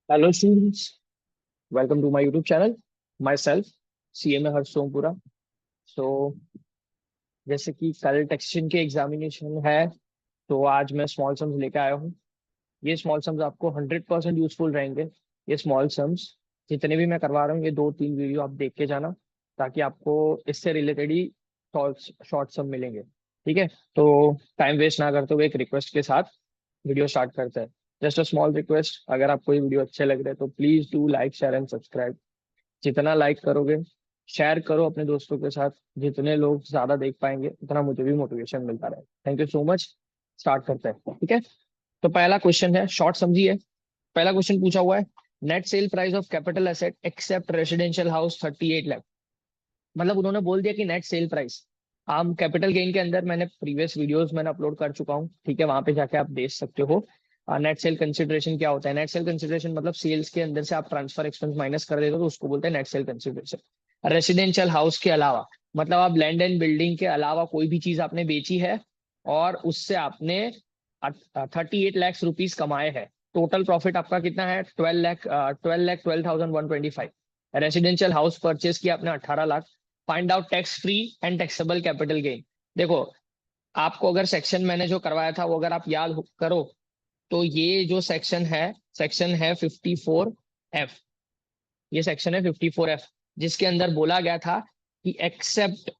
Hello students, welcome to my YouTube channel. Myself, CMA Harsh Sompura. So जैसे कि कल टेक्सशन के एग्जामिनेशन है, तो आज मैं स्मॉल सम्स लेकर आया हूँ. ये स्मॉल सम्स आपको 100% यूजफुल रहेंगे. ये स्मॉल सम्स जितने भी मैं करवा रहा हूँ, ये 2-3 वीडियो आप देख के जाना, ताकि आपको इससे रिलेटेड ही शॉर्ट सम मिलेंगे. ठीक है, तो टाइम वेस्ट ना करते हुए एक रिक्वेस्ट के साथ वीडियो स्टार्ट करते हैं. जस्ट अ स्मॉल रिक्वेस्ट, अगर आपको ये वीडियो अच्छे लग रहे हैं तो please do like share and subscribe. जितना लाइक करोगे, शेयर करो अपने दोस्तों के साथ, जितने लोग ज्यादा देख पाएंगे उतना मुझे भी मोटिवेशन मिलता रहे. Thank you so much. Start करते हैं. ठीक है, तो पहला क्वेश्चन है, शॉर्ट समझिए. पहला क्वेश्चन पूछा हुआ है, net sale price of capital asset except residential house 38 lakh. मतलब उन्होंने बोल दिया कि नेट सेल प्राइस. आम कैपिटल गेन के अंदर मैंने प्रीवियस वीडियोस मैंने अपलोड कर चुका हूँ. ठीक है, वहां पे जाके आप देख सकते हो. नेट सेल कंसिडरेशन क्या होता है. नेट सेल कंसिडरेशन मतलब सेल्स के अंदर से आप ट्रांसफर एक्सपेंस माइनस कर देते हो, तो उसको बोलते हैं net sale consideration. Residential house के अलावा मतलब आप लैंड एंड बिल्डिंग के अलावा कोई भी चीज आपने बेची है और उससे आपने 38 लाख रुपीज कमाए हैं. टोटल प्रॉफिट आपका कितना है? 12,12,12,125. रेसिडेंशियल हाउस परचेज किया आपने 18 lakh. Find out tax free and taxable capital gain. देखो, आपको अगर सेक्शन मैंने जो करवाया था वो अगर आप याद करो, तो ये जो सेक्शन है 54F. ये सेक्शन है 54F, जिसके अंदर बोला गया था कि एक्सेप्ट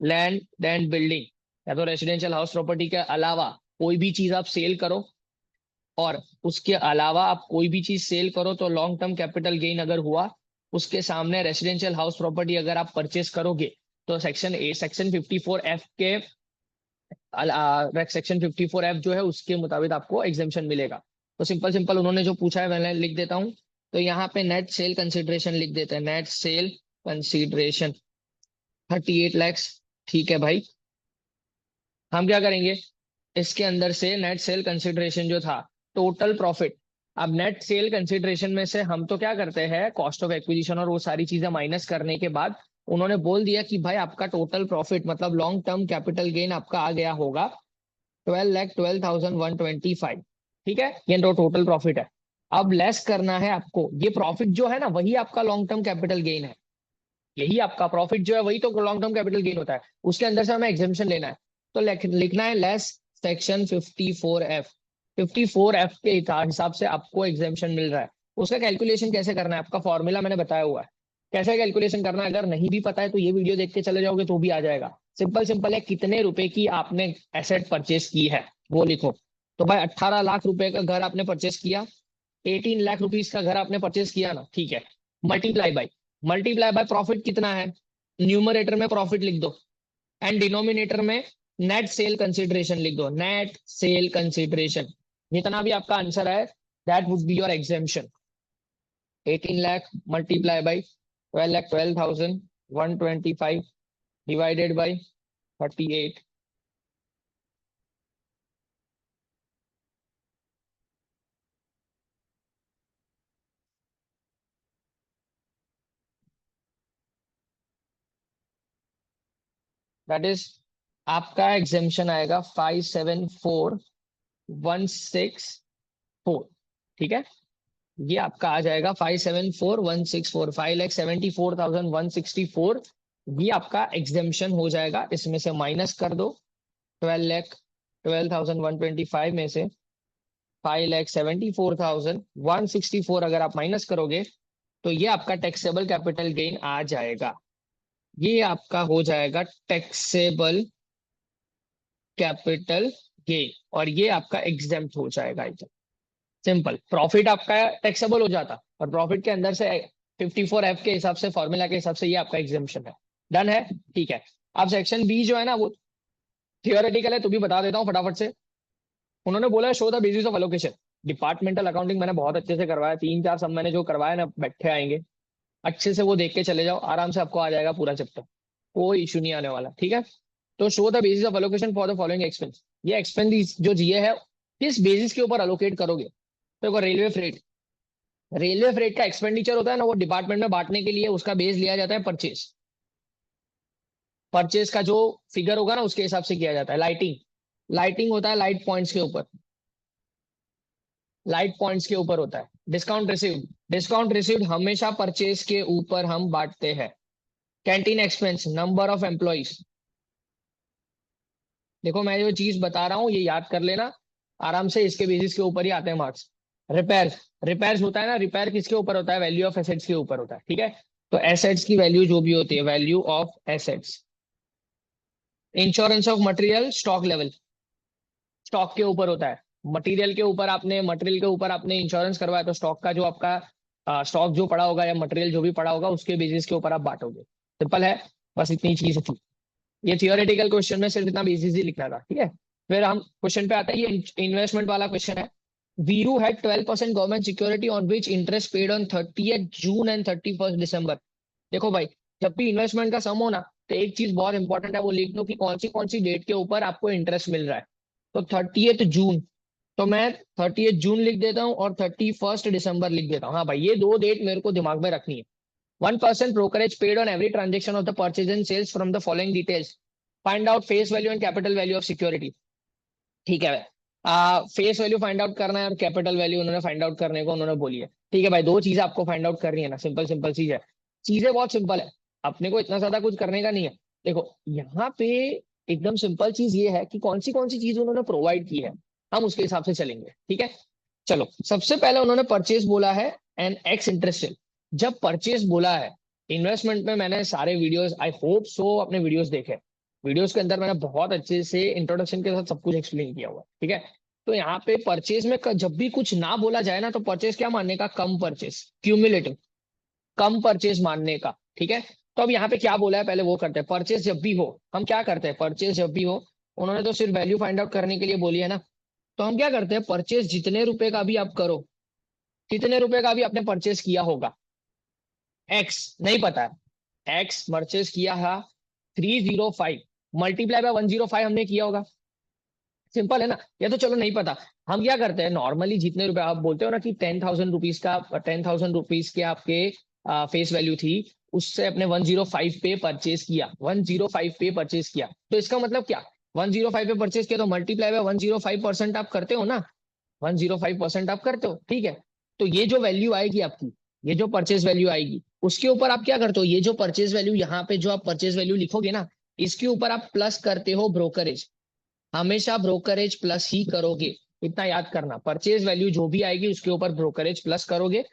लैंड एंड बिल्डिंग, या तो रेसिडेंशियल हाउस प्रॉपर्टी के अलावा कोई भी चीज आप सेल करो, और उसके अलावा आप कोई भी चीज सेल करो तो लॉन्ग टर्म कैपिटल गेन अगर हुआ, उसके सामने रेसिडेंशियल हाउस प्रॉपर्टी अगर आप परचेस करोगे, तो सेक्शन 54F के सेक्शन 54F जो है उसके मुताबिक आपको एग्जेम्पशन मिलेगा. तो सिंपल सिंपल उन्होंने जो पूछा है मैंने लिख देता हूँ. तो यहाँ पे नेट सेल कंसिडरेशन लिख देते हैं. Net sale consideration 38 lakhs. ठीक है भाई, हम क्या करेंगे, इसके अंदर से नेट सेल कंसिडरेशन जो था, टोटल प्रॉफिट. अब नेट सेल कंसिडरेशन में से हम तो क्या करते हैं, कॉस्ट ऑफ एक्विजिशन और वो सारी चीजें माइनस करने के बाद उन्होंने बोल दिया कि भाई आपका टोटल प्रॉफिट मतलब लॉन्ग टर्म कैपिटल गेन आपका आ गया होगा 12,12,125. ठीक है, ये तो टोटल प्रॉफिट है. अब लेस करना है आपको, ये प्रॉफिट जो है ना वही आपका लॉन्ग टर्म कैपिटल गेन है. यही आपका प्रॉफिट जो है वही तो लॉन्ग टर्म कैपिटल गेन होता है. उसके अंदर से हमें एग्जेम्पशन लेना है. तो लिखना है लेस सेक्शन 54F. 54F के हिसाब से आपको एग्जेम्पशन मिल रहा है. उसका कैलकुलेशन कैसे करना है, आपका फॉर्मूला मैंने बताया हुआ है. कैसे कैलकुलेशन करना है, अगर नहीं भी पता है तो ये वीडियो देख के चले जाओगे तो भी आ जाएगा. सिंपल सिंपल है, कितने रुपए की आपने एसेट परचेस की है वो लिखो. तो भाई 18 लाख रुपए का घर आपने परचेस किया, 18 लाख रुपीज का घर आपने परचेस किया ना. ठीक है, मल्टीप्लाई बाय प्रॉफिट कितना है. न्यूमरेटर में प्रॉफिट लिख दो एंड डिनोमिनेटर में नेट सेल कंसिडरेशन लिख दो. नेट सेल कंसिडरेशन जितना भी आपका आंसर है, that would be your exemption. 18 lakh multiply by 12,12,125 divided by 38. That is आपका एग्जेम्पशन आएगा 574,164. ठीक है, ये आपका आ जाएगा 574,164, 5,74,164. ये आपका एग्जेम्पशन हो जाएगा. इसमें से माइनस कर दो 12,12,125 में से 5,74,164 अगर आप माइनस करोगे तो ये आपका टैक्सेबल कैपिटल गेन आ जाएगा. ये आपका हो जाएगा टैक्सेबल कैपिटल गेन, और ये आपका एग्जेम्प्ट हो जाएगा. सिंपल, प्रॉफिट आपका टैक्सेबल हो जाता और प्रॉफिट के अंदर से 54F के हिसाब से, फॉर्मूला के हिसाब से ये आपका एग्जेम्पशन है. डन है. ठीक है, अब सेक्शन बी जो है ना वो थियोरेटिकल है, तो भी बता देता हूँ फटाफट से. उन्होंने बोला show the basis of allocation. Departmental accounting मैंने बहुत अच्छे से करवाया, 3-4 सब मैंने जो करवाया ना, बैठे आएंगे अच्छे से वो देख के चले जाओ, आराम से आपको आ जाएगा पूरा चैप्टर, कोई इशू नहीं आने वाला. ठीक है, तो show the basis of allocation for the following expense. ये एक्सपेंस जो जीए है किस बेसिस के ऊपर अलोकेट करोगे. तो रेलवे फ्रेट का एक्सपेंडिचर होता है ना, वो डिपार्टमेंट में बांटने के लिए उसका बेस लिया जाता है परचेज का जो फिगर होगा ना उसके हिसाब से किया जाता है. लाइटिंग होता है लाइट पॉइंट्स के ऊपर. लाइट पॉइंट्स के ऊपर होता है। डिस्काउंट रिसीव्ड हमेशा परचेज के ऊपर हम बांटते हैं। Canteen expense, number of employees. देखो मैं जो चीज बता रहा हूँ ये याद कर लेना आराम से, इसके बेसिस के ऊपर ही आते हैं मार्क्स। रिपेयर्स, रिपेयर्स होता है ना, रिपेयर किसके ऊपर होता है? वैल्यू ऑफ एसेट्स के ऊपर होता है, ठीक है। तो एसेट्स की वैल्यू जो भी होती है, value of assets. Insurance of material, stock level, stock के ऊपर होता है। मटेरियल के ऊपर आपने इंश्योरेंस करवाया तो स्टॉक का जो आपका स्टॉक जो पड़ा होगा या मटेरियल जो भी पड़ा होगा उसके बेसिस के ऊपर आप बांटोगे। सिंपल है, बस इतनी चीज थी। ये थियोरेटिकल क्वेश्चन में सिर्फ इतना बेसिस ही लिखना था, ठीक है। फिर हम क्वेश्चन पे आते हैं, ये इन्वेस्टमेंट वाला क्वेश्चन है। Veeru had 12% government security on which interest paid on 30th June and 31st दिसंबर। देखो भाई, जब भी इन्वेस्टमेंट का सम हो ना, तो एक चीज बहुत इंपॉर्टेंट है, वो लिख लो कि कौन सी डेट के ऊपर आपको इंटरेस्ट मिल रहा है। तो 30th जून, तो मैं 30th जून लिख देता हूँ और 31st दिसंबर लिख देता हूँ। हाँ भाई, ये दो डेट मेरे को दिमाग में रखनी है। 1% brokerage paid on every transaction of the purchase and sales from the following details. Find out face value and capital value of security. ठीक है। फेस वैल्यू फाइंड आउट करना है और कैपिटल वैल्यू उन्होंने फाइंड आउट करने को उन्होंने बोली है। ठीक है भाई, दो चीजें आपको फाइंड आउट करनी है ना, सिंपल सिंपल चीज है। चीजें बहुत सिंपल है, अपने को इतना ज्यादा कुछ करने का नहीं है। देखो यहाँ पे एकदम सिंपल चीज ये है कि कौन सी चीज उन्होंने प्रोवाइड की है, हम उसके हिसाब से चलेंगे, ठीक है। चलो, सबसे पहले उन्होंने परचेज बोला है एंड एक्स इंटरेस्ट। जब परचेज बोला है, इन्वेस्टमेंट में मैंने सारे वीडियोस, आई होप सो अपने वीडियोस देखे। वीडियोस के अंदर मैंने बहुत अच्छे से इंट्रोडक्शन के साथ सब कुछ एक्सप्लेन किया हुआ है, ठीक है। तो यहाँ पे परचेज में जब भी कुछ ना बोला जाए ना, तो परचेज क्या मानने का? कम परचेज, क्यूमुलेटिव, कम परचेज मानने का, ठीक है। तो अब यहाँ पे क्या बोला है पहले वो करते हैं। परचेज जब भी हो, हम क्या करते हैं? परचेज जब भी हो, उन्होंने तो सिर्फ वैल्यू फाइंड आउट करने के लिए बोली है ना, तो हम क्या करते हैं? परचेज जितने रुपए का भी आप करो, कितने रुपए का भी आपने परचेज किया होगा, एक्स नहीं पता है, एक्स परचेज किया है 305, मल्टीप्लाई बाय 105 हमने किया होगा। सिंपल है ना, ये तो चलो नहीं पता। हम क्या करते हैं नॉर्मली, जितने रुपए आप बोलते हो ना कि 10,000 रुपीज का, 10,000 रुपीज के आपके फेस वैल्यू थी, उससे अपने 105 पे परचेज किया, 105 पे परचेज किया, तो इसका मतलब क्या? 105 पे परचेज किया तो मल्टीप्लाई बाय 105% आप करते हो ना, 105% आप करते हो, ठीक है। तो ये जो वैल्यू आएगी आपकी, ये जो परचेज वैल्यू आएगी, उसके ऊपर आप क्या करते हो? ये जो परचेज वैल्यू यहाँ पे जो आप परचेज वैल्यू लिखोगे ना, इसके ऊपर आप प्लस करते हो ब्रोकरेज। हमेशा ब्रोकरेज प्लस ही करोगे, इतना याद करना। परचेज वैल्यू जो भी आएगी उसके ऊपर ब्रोकरेज प्लस करोगे,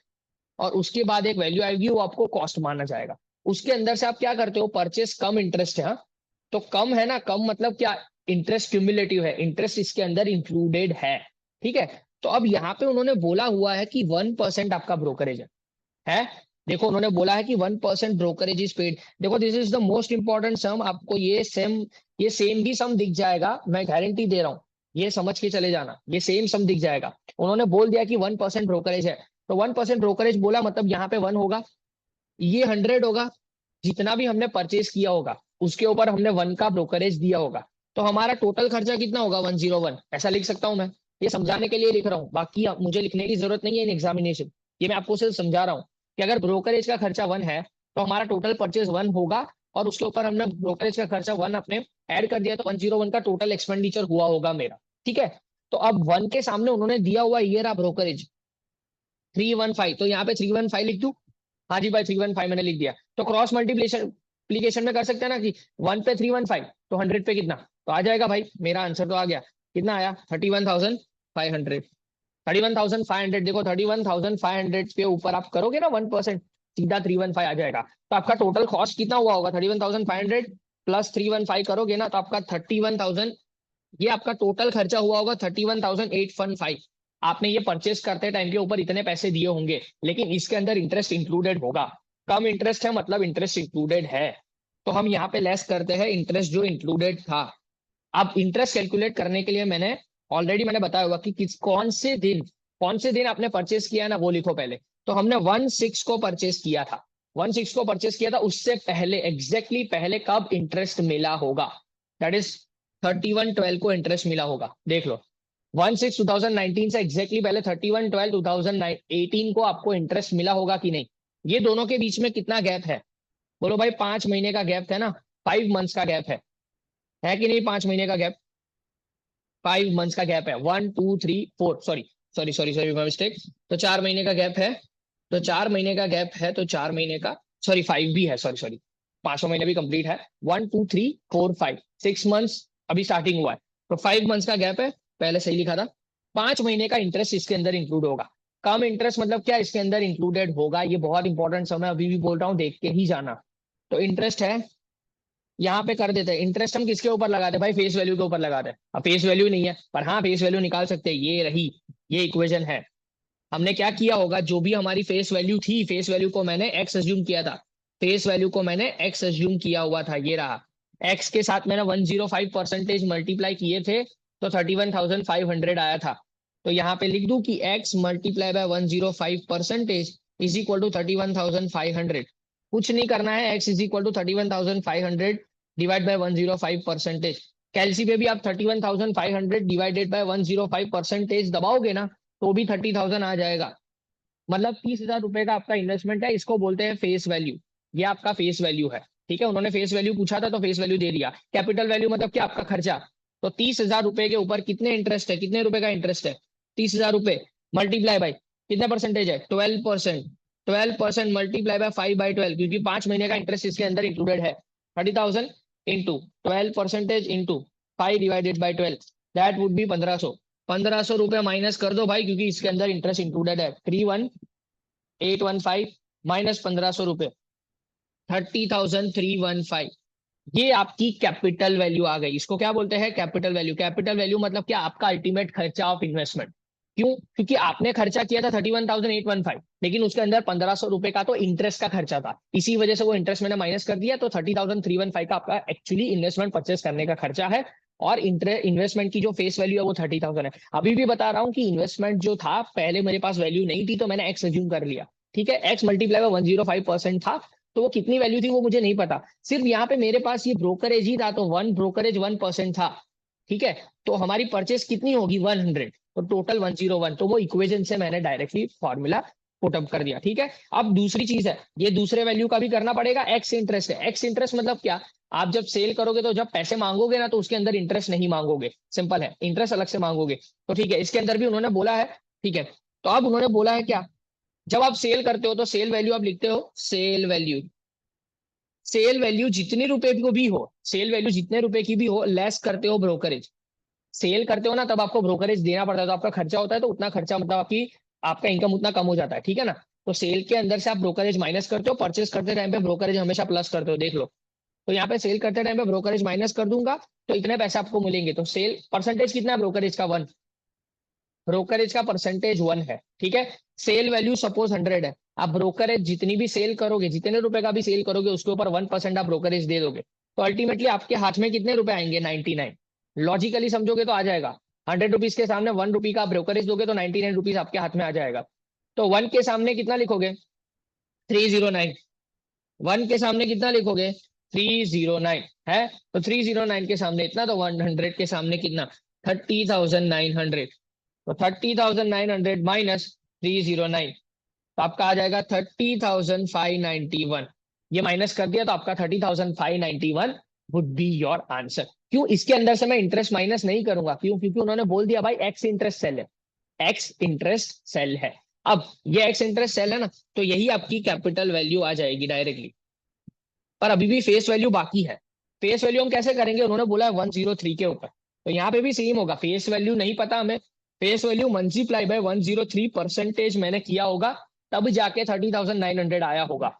और उसके बाद एक वैल्यू आएगी, वो आपको कॉस्ट माना जाएगा। उसके अंदर से आप क्या करते हो? परचेज कम इंटरेस्ट है, हाँ? तो कम है ना, कम मतलब क्या? इंटरेस्ट क्यूमुलेटिव है, इंटरेस्ट इसके अंदर इंक्लूडेड है, ठीक है। तो अब यहाँ पे उन्होंने बोला हुआ है कि 1% आपका ब्रोकरेज है। देखो उन्होंने बोला है कि 1% ब्रोकरेज इज पेड। देखो this is the most important sum, आपको ये सेम भी सम दिख जाएगा, मैं गारंटी दे रहा हूँ। ये समझ के चले जाना, ये सेम सम दिख जाएगा। उन्होंने बोल दिया कि 1% ब्रोकरेज है, तो 1% ब्रोकरेज बोला मतलब यहाँ पे 1 होगा, ये 100 होगा, जितना भी हमने परचेज किया होगा उसके ऊपर हमने 1 का ब्रोकरेज दिया होगा, तो हमारा टोटल खर्चा कितना होगा? 101। ऐसा लिख सकता हूं मैं, ये समझाने के लिए लिख रहा हूँ, बाकी मुझे लिखने की जरूरत नहीं है इन एग्जामिनेशन। ये मैं आपको सिर्फ समझा रहा हूँ कि अगर ब्रोकरेज का खर्चा 1 है तो हमारा टोटल परचेज 1 होगा, और उसके ऊपर हमने ब्रोकरेज का खर्चा 1 अपने ऐड कर दिया, तो 101 का टोटल एक्सपेंडिचर हुआ होगा मेरा, ठीक है। तो अब 1 के सामने उन्होंने दिया हुआ ये रहा ब्रोकरेज 315, तो यहाँ पे 315 लिख दू। हाँ जी भाई, 315 मैंने लिख दिया। तो क्रॉस मल्टीप्लीकेशन में कर सकते हैं ना कि 1 पे 315, तो 100 पे कितना? तो आ जाएगा भाई, मेरा आंसर तो आ गया। कितना आया? 31,500। 31,500, देखो 31,500 के ऊपर आप करोगे ना 1%, सीधा 315 आ जाएगा। तो आपका टोटल कॉस्ट कितना हुआ होगा? 31,500 प्लस 315 करोगे ना, तो आपका 31,000, ये आपका टोटल खर्चा हुआ होगा 31,815। आपने ये परचेस करते टाइम के ऊपर इतने पैसे दिए होंगे, लेकिन इसके अंदर इंटरेस्ट इंक्लूडेड होगा। कम इंटरेस्ट है मतलब इंटरेस्ट इंक्लूडेड है, तो हम यहाँ पे लेस करते हैं इंटरेस्ट जो इंक्लूडेड था। अब इंटरेस्ट कैलकुलेट करने के लिए मैंने बताया हुआ कि कौन से दिन आपने परचेस किया है ना, वो लिखो पहले। तो हमने 1/6 को परचेस किया था, 1/6 को परचेस किया था, उससे पहले एग्जैक्टली पहले कब इंटरेस्ट मिला होगा? दैट इज 31/12 को इंटरेस्ट मिला होगा, देख लो। 1/6/2019 से एग्जैक्टली पहले 31/12/2018 को आपको इंटरेस्ट मिला होगा कि नहीं? ये दोनों के बीच में कितना गैप है? बोलो भाई, 5 महीने का गैप है ना, 5 मंथ्स का गैप है कि नहीं? 5 महीने का गैप, 5 मंथ्स का गैप है, 1 2 3 4, sorry sorry sorry sorry, my mistake. तो 4 महीने का गैप है, तो 4 महीने का गैप है, तो 4 महीने का, सॉरी 5 भी है, सॉरी सॉरी, 5वां महीना भी कंप्लीट है। 1 2 3 4 5, 6 मंथ्स अभी स्टार्टिंग हुआ है, तो 5 मंथ्स का गैप है, पहले सही लिखा था। 5 महीने का इंटरेस्ट इसके अंदर इंक्लूड होगा। कम इंटरेस्ट मतलब क्या इसके अंदर इंक्लूडेड होगा, ये बहुत इंपॉर्टेंट समय अभी भी बोल रहा हूँ, देख के ही जाना। तो इंटरेस्ट है, यहाँ पे कर देते हैं। इंटरेस्ट हम किसके ऊपर लगाते हैं भाई, फेस वैल्यू के ऊपर लगाते हैं। अब फेस वैल्यू नहीं है, पर हाँ फेस वैल्यू निकाल सकते हैं, ये रही, ये इक्वेशन है। हमने क्या किया होगा, जो भी हमारी फेस वैल्यू थी, फेस वैल्यू को मैंने एक्स अज्यूम किया था, फेस वैल्यू को मैंने एक्स अज्यूम किया हुआ था, ये रहा। एक्स के साथ मैंने 105% मल्टीप्लाई किए थे, तो 31,500 आया था। तो यहाँ पे लिख दूं कि X multiply by 105% is equal to 31,500। कुछ नहीं करना है, X is equal to 31,500 divide by 105%। Calci पे भी आप 31,500 डिवाइडेड बाय 105% दबाओगे ना, तो भी 30,000 आ जाएगा। मतलब 30,000 रुपए का आपका इन्वेस्टमेंट है, इसको बोलते हैं फेस वैल्यू। ये आपका फेस वैल्यू है, ठीक है। उन्होंने फेस वैल्यू पूछा था तो फेस वैल्यू दे दिया। कैपिटल वैल्यू मतलब क्या, आपका खर्चा। तो 30,000 रुपए के ऊपर कितने इंटरेस्ट है, कितने रुपए का इंटरेस्ट है, 30,000 रुपए मल्टीप्लाई बाई कितने परसेंटेज है, 12%। 12% मल्टीप्लाई बाय 5/12, क्योंकि 5 महीने का इंटरेस्ट इसके अंदर इंक्लूडेड है। 30,000 into 12% into 5/12, that would be 1,500। 1,500 रुपये माइनस कर दो भाई, क्योंकि इसके अंदर इंटरेस्ट इंक्लूडेड है। 31,815 माइनस 1,500 रुपये, 30,315। ये आपकी कैपिटल वैल्यू आ गई। इसको क्या बोलते हैं, कैपिटल वैल्यू। कैपिटल वैल्यू मतलब क्या, आपका अल्टीमेट खर्चा ऑफ इन्वेस्टमेंट। क्यों, क्योंकि आपने खर्चा किया था 31,815, लेकिन उसके अंदर 1,500 रुपए का तो इंटरेस्ट का खर्चा था, इसी वजह से वो इंटरेस्ट मैंने माइनस कर दिया। तो 30,315 का आपका एक्चुअली इन्वेस्टमेंट परचेस करने का खर्चा है, और इन्वेस्टमेंट की जो फेस वैल्यू है वो 30,000 है। अभी भी बता रहा हूँ कि इन्वेस्टमेंट जो था, पहले मेरे पास वैल्यू नहीं थी, तो मैंने एक्स अज्यूम कर लिया, ठीक है। एक्स मल्टीप्लाई बाय 105% था, तो वो कितनी वैल्यू थी वो मुझे नहीं पता। सिर्फ यहाँ पे मेरे पास ये ब्रोकरेज ही था, तो वन ब्रोकरेज 1% था, ठीक है। तो हमारी परचेस कितनी होगी, 100, तो टोटल 101। तो वो इक्वेशन से मैंने डायरेक्टली फॉर्मूला पुटअप कर दिया, ठीक है। अब दूसरी चीज है, ये दूसरे वैल्यू का भी करना पड़ेगा। एक्स इंटरेस्ट है। एक्स इंटरेस्ट मतलब क्या, आप जब सेल करोगे तो जब पैसे मांगोगे ना, तो उसके अंदर इंटरेस्ट नहीं मांगोगे, सिंपल है, इंटरेस्ट अलग से मांगोगे। तो ठीक है, इसके अंदर भी उन्होंने बोला है, ठीक है। तो अब उन्होंने बोला है क्या, जब आप सेल करते हो तो सेल वैल्यू आप लिखते हो, सेल वैल्यू। सेल वैल्यू जितने रुपए को भी हो, सेल वैल्यू जितने रुपए की भी हो, लेस करते हो ब्रोकरेज। सेल करते हो ना, तब आपको ब्रोकरेज देना पड़ता है, तो आपका खर्चा होता है, तो उतना खर्चा मतलब आपकी, आपका इनकम उतना कम हो जाता है, ठीक है ना। तो सेल के अंदर से आप ब्रोकरेज माइनस करते हो, परचेस करते टाइम पे ब्रोकरेज हमेशा प्लस करते हो, देख लो। तो यहाँ पे सेल करते टाइम पे ब्रोकरेज माइनस कर दूंगा, तो इतने पैसे आपको मिलेंगे। तो सेल परसेंटेज कितना है ब्रोकरेज का, 1। ब्रोकरेज का परसेंटेज 1 है, ठीक है। सेल वैल्यू सपोज 100 है, आप ब्रोकरेज जितनी भी सेल करोगे, जितने रुपए का भी सेल करोगे, उसके ऊपर 1% आप ब्रोकरेज दे दोगे, तो अल्टीमेटली आपके हाथ में कितने रुपए आएंगे, 99। लॉजिकली समझोगे तो आ जाएगा। 100 रुपीज के सामने 1 रुपी का ब्रोकरेज दोगे, तो 99 रुपीज आपके हाथ में आ जाएगा। तो 1 के सामने कितना लिखोगे, 309। 1 के सामने कितना लिखोगे, 309 है। तो 309 के सामने इतना, तो 100 के सामने कितना, 30,900। तो 30,900 माइनस 309, तो आपका आ जाएगा 30,591। ये माइनस कर दिया, तो आपका 30,591 वुड बी योर आंसर। क्यों, इसके अंदर से मैं इंटरेस्ट माइनस नहीं करूंगा, क्यों, क्योंकि उन्होंने बोल दिया भाई एक्स इंटरेस्ट सेल है, एक्स इंटरेस्ट सेल है। अब ये एक्स इंटरेस्ट सेल है ना, तो यही आपकी कैपिटल वैल्यू आ जाएगी डायरेक्टली। पर अभी भी फेस वैल्यू बाकी है। फेस वैल्यू हम कैसे करेंगे, उन्होंने बोला है 103 के ऊपर, तो यहाँ पे भी सेम होगा। फेस वैल्यू नहीं पता हमें, फेस वैल्यू मल्टीप्लाई बाय 103% मैंने किया होगा, तब जाके 30,900 आया होगा।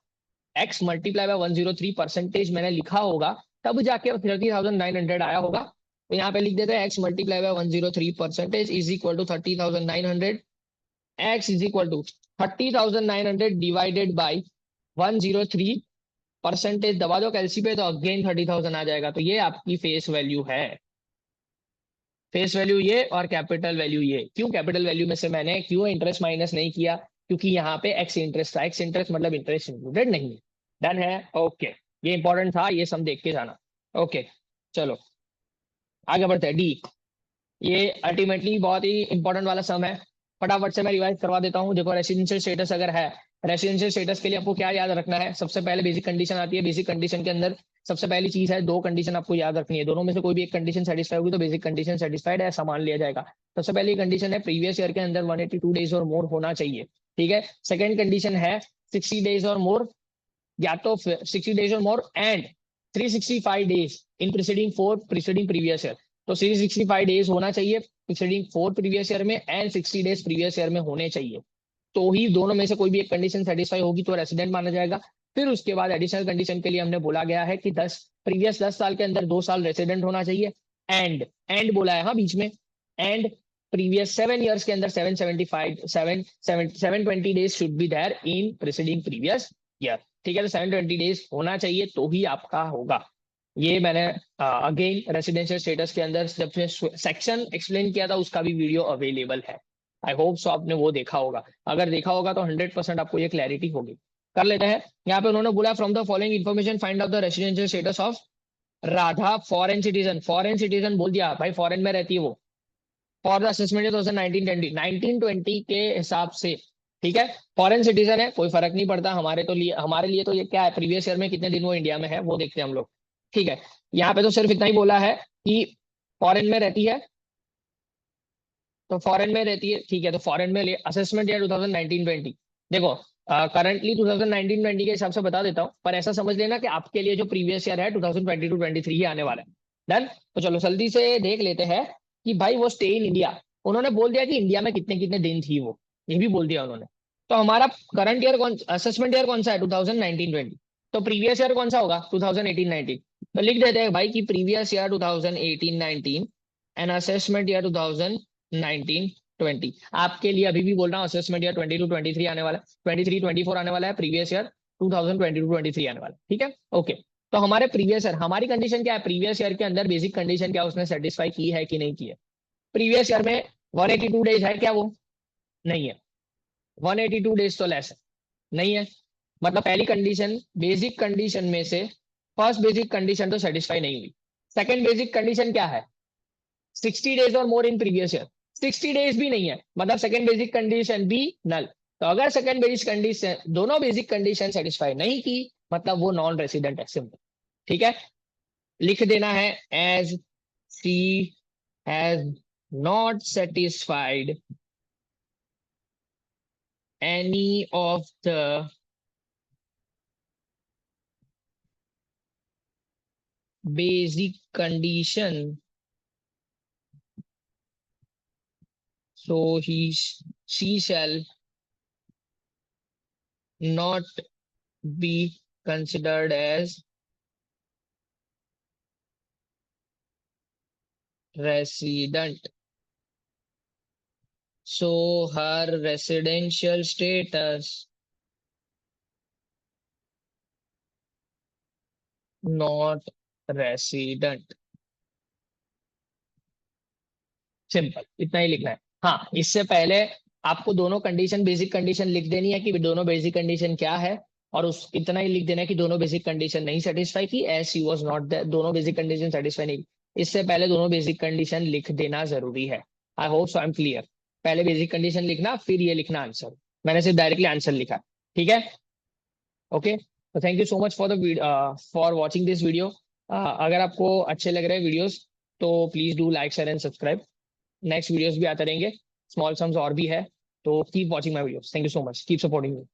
एक्स मल्टीप्लाई बाय 103% मैंने लिखा होगा, तब जाके 30,900 आया होगा। तो यहाँ पे लिख देते हैं X multiply by 103% is equal to 30,900। X is equal to 30,900 divided by 103%, दबा दो कैलसी पे, तो अगेन 30,000 आ जाएगा। तो ये आपकी फेस वैल्यू है। फेस वैल्यू ये और कैपिटल वैल्यू ये। क्यों, कैपिटल वैल्यू में से मैंने क्यों इंटरेस्ट माइनस नहीं किया, क्योंकि यहाँ पे एक्स इंटरेस्ट था। एक्स इंटरेस्ट मतलब इंटरेस्ट इंक्लूडेड नहीं है। डन है, ओके। ये इंपॉर्टेंट था, ये सब देख के जाना। ओके, चलो आगे बढ़ते हैं। डी, ये अल्टीमेटली बहुत ही इंपॉर्टेंट वाला सम है, फटाफट से मैं रिवाइज करवा देता हूँ। देखो, रेसिडेंशियल स्टेटस अगर है रेसिडेंशियल स्टेटस के लिए आपको क्या याद रखना है, सबसे पहले बेसिक कंडीशन आती है। बेसिक कंडीशन के अंदर सबसे पहली चीज है, दो कंडीशन आपको याद रखनी है, दोनों में से कोई भी एक कंडीशन सेटिस्फाई होगी तो बेसिक कंडीशन सेटिस्फाइड है ऐसा मान लिया जाएगा। सबसे पहली कंडीशन है प्रीवियस ईयर के अंदर 182 डेज और मोर होना चाहिए, ठीक है। सेकंड कंडीशन है 60 डेज और मोर, या तो 60 डेज और more and 365 days in preceding previous year. तो 365 डेज होना चाहिए प्रीसीडिंग फोर प्रीवियस ईयर में एंड 60 डेज प्रीवियस ईयर में होने चाहिए, तो ही दोनों में से कोई भी एक कंडीशन सेटिस्फाई होगी तो रेसिडेंट माना जाएगा। फिर उसके बाद एडिशनल कंडीशन के लिए हमने बोला गया है कि 10 साल के अंदर 2 साल रेसिडेंट होना चाहिए, एंड बोला है हाँ बीच में, एंड प्रीवियस 7 ईयर्स के अंदर 720 days should be there in preceding previous year, ठीक है। तो 720 डेज होना चाहिए तो ही आपका होगा। ये मैंने अगेन रेसिडेंशियल स्टेटस के अंदर जब सेक्शन एक्सप्लेन किया था उसका भी वीडियो अवेलेबल है। आई होप सो आपने वो देखा होगा, अगर देखा होगा तो 100% आपको ये क्लैरिटी होगी। कर लेते हैं। यहाँ पे उन्होंने बोला from the following information find out the residential status of Radha foreign citizen. Foreign citizen बोल दिया भाई, फॉरेन में रहती है वो, फॉर द असेसमेंट 1920 के हिसाब से, ठीक है। फॉरेन सिटीजन है, कोई फर्क नहीं पड़ता हमारे लिए तो ये क्या है, प्रीवियस ईयर में कितने दिन वो इंडिया में है वो देखते हैं हम लोग, ठीक है। यहाँ पे तो सिर्फ इतना ही बोला है कि फॉरेन में रहती है, तो फॉरेन में रहती है, ठीक है। तो फॉरेन में असेसमेंट ईयर 2019-20, देखो करंटली 2019-20 के हिसाब से बता देता हूँ, पर ऐसा समझ लेना कि आपके लिए जो प्रीवियस ईयर है 2022-23 ही आने वाला है। डन। तो चलो जल्दी से देख लेते हैं कि भाई वो स्टे इन इंडिया, उन्होंने बोल दिया कि इंडिया में कितने कितने दिन थी वो, ये भी बोल दिया उन्होंने। तो हमारा करंट ईयर असेसमेंट ईयर कौन सा है, 2019-20। तो प्रीवियस ईयर कौन सा होगा, 2018-19। तो लिख देते हैं भाई कि previous year 2018-19 and assessment year 2019-20। आपके लिए अभी भी बोल रहा हूँ असेसमेंट ईयर 22-23 आने वाला है, 23-24 आने वाला है, प्रीवियस ईयर 2022-23 आने वाला है, ठीक है। ओके। तो हमारे प्रीवियस ईयर, हमारी कंडीशन क्या है, प्रीवियस ईयर के अंदर बेसिक कंडीशन क्या उसने सेटिस्फाई की है कि नहीं की है। प्रीवियस ईयर में 182 डेज है क्या, वो नहीं है। 182 डेज तो लेस है, नहीं है। मतलब पहली कंडीशन बेसिक कंडीशन में से फर्स्ट बेसिक कंडीशन तो सेटिस्फाई नहीं हुई। सेकंड बेसिक कंडीशन क्या है, 60 डेज और मोर इन प्रीवियस ईयर, 60 डेज भी नहीं है, मतलब सेकंड बेसिक कंडीशन भी नल। तो अगर सेकंड बेसिक कंडीशन, दोनों बेसिक कंडीशन सेटिस्फाई नहीं की, मतलब वो नॉन रेसिडेंट है, सिंपल, ठीक है। लिख देना है as C has not satisfied any of the basic condition, so she shall not be considered as resident, so her residential status not resident। Simple इतना ही लिखना है। हाँ, इससे पहले आपको दोनों कंडीशन बेसिक कंडीशन लिख देनी है कि दोनों बेसिक कंडीशन क्या है, और उस इतना ही लिख देना है कि दोनों बेसिक कंडीशन नहीं सेटिस्फाई की, एज शी वाज नॉट, दोनों बेसिक कंडीशन सेटिस्फाई नहीं। इससे पहले दोनों बेसिक कंडीशन लिख देना जरूरी है। I hope so I am clear. पहले बेसिक कंडीशन लिखना फिर ये लिखना आंसर, मैंने सिर्फ डायरेक्टली आंसर लिखा, ठीक है। ओके, तो thank you so much for watching this video. अगर आपको अच्छे लग रहे हैं वीडियोस तो please do like share and subscribe. Next videos भी आते रहेंगे, स्मॉल सम्स और भी है, तो keep watching my videos. Thank you so much, keep supporting me.